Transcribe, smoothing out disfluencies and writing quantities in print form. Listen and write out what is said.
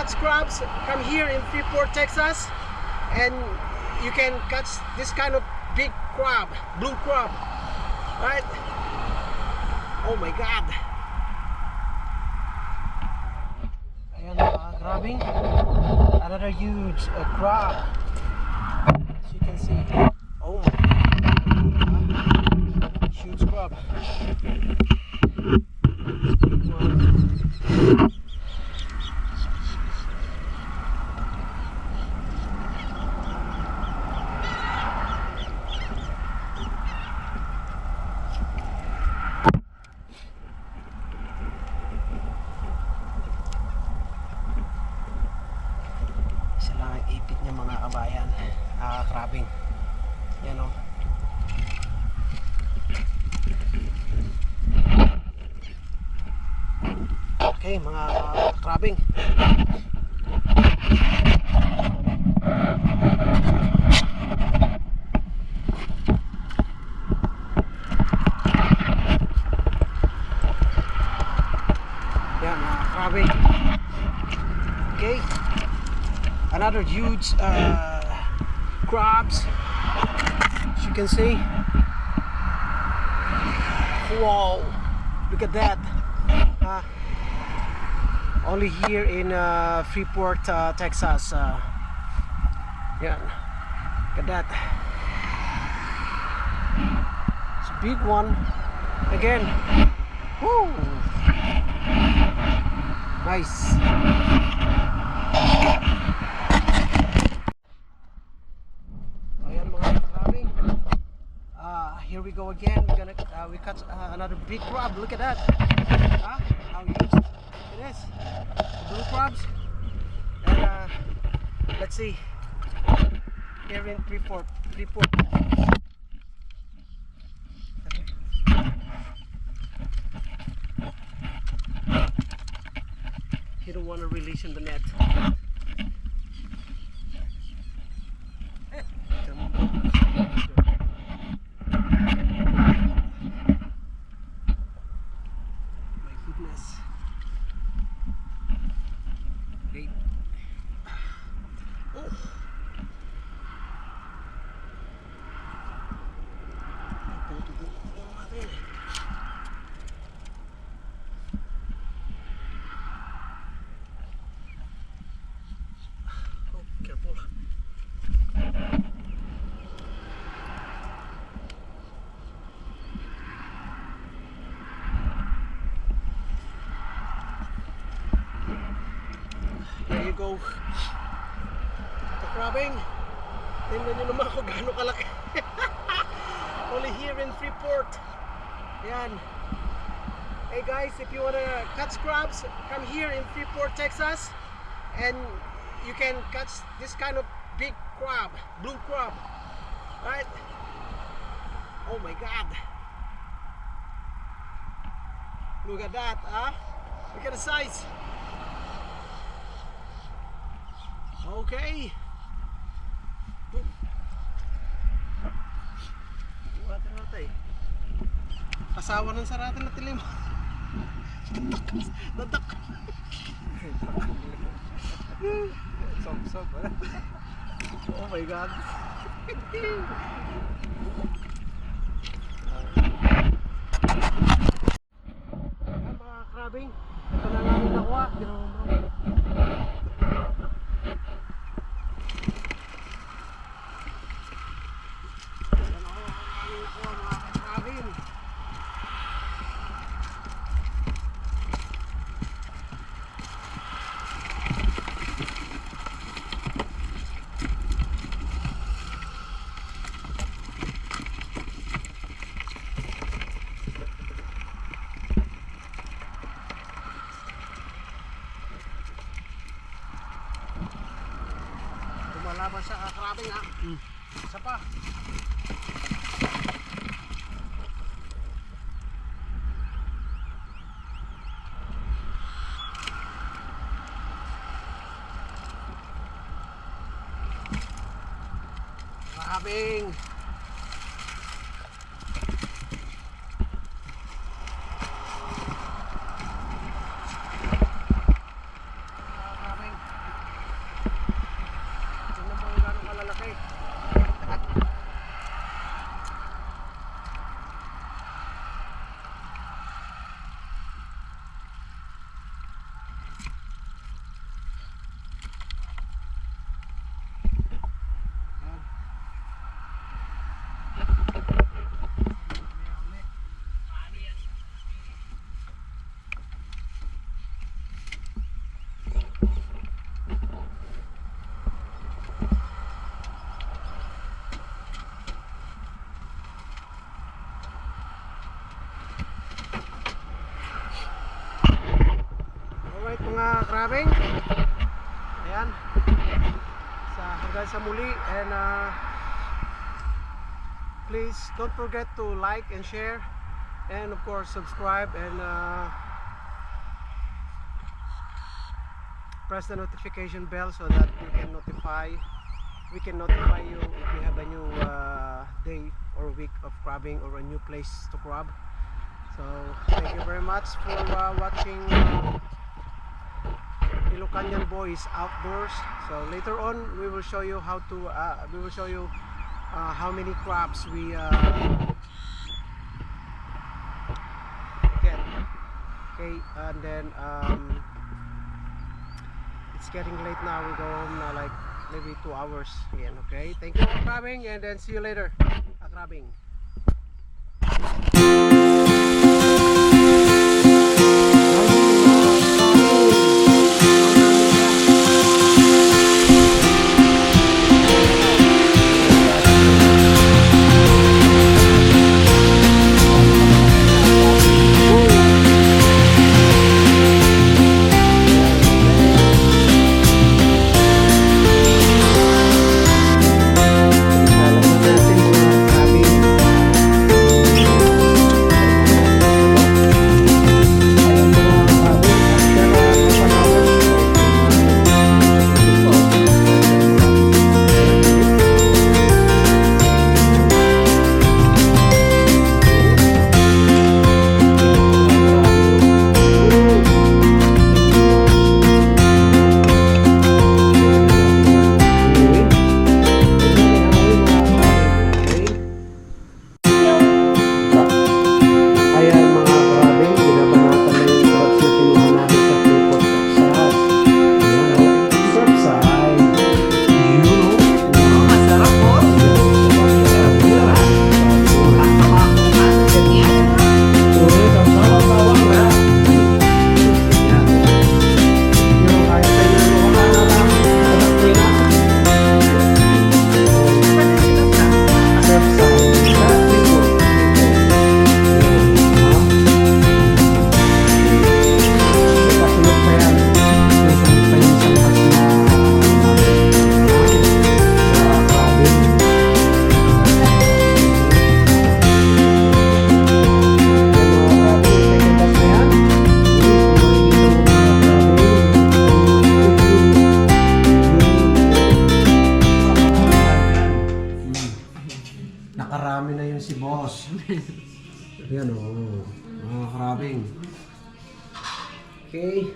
catch crabs, come here in Freeport, Texas, and you can catch this kind of big crab, blue crab, right? Oh my God! Ayan, grabbing another huge crab. As you can see, oh my God, huge crab. Big one. Ipit niya mga kabayan, crabbing yan o. Okay, mga crabbing. Yan, crabbing. Okay, another huge crabs, as you can see. Wow, look at that. Only here in Freeport, Texas. Yeah, look at that. It's a big one again. Woo! Nice. Here we go again. We catch another big crab. Look at that. How huge it is. Blue crabs. And let's see. Here in Freeport. You don't want to release in the net. Careful. There you go. The crabbing. Tingnan nyo naman kung gaano kalaki. Only here in Freeport. Yan. Hey guys, if you wanna catch crabs, come here in Freeport, Texas, and you can catch this kind of big crab, blue crab, right? Oh my God! Look at that, huh? Look at the size. Okay. Asawa ng saratan na tilim. Dadak. Sob. Oh my God. Mga crabbing, ito na namin nakuha. Lumalaban sa crabbing ha. Isa pa. Crabbing. Crabbing. Ayan. Hanggang sa muli, and please don't forget to like and share, and of course subscribe, and press the notification bell so that we can notify you if we have a new day or week of crabbing or a new place to crab. So thank you very much for watching Ilocanian Boys Outdoors. So later on we will show you how many crabs we get. Okay, and then it's getting late now. We go home now, like maybe 2 hours again. Okay, thank you for crabbing, and then see you later at crabbing. Nakarami na yun si boss. Yan o. Mga crabbing. Okay.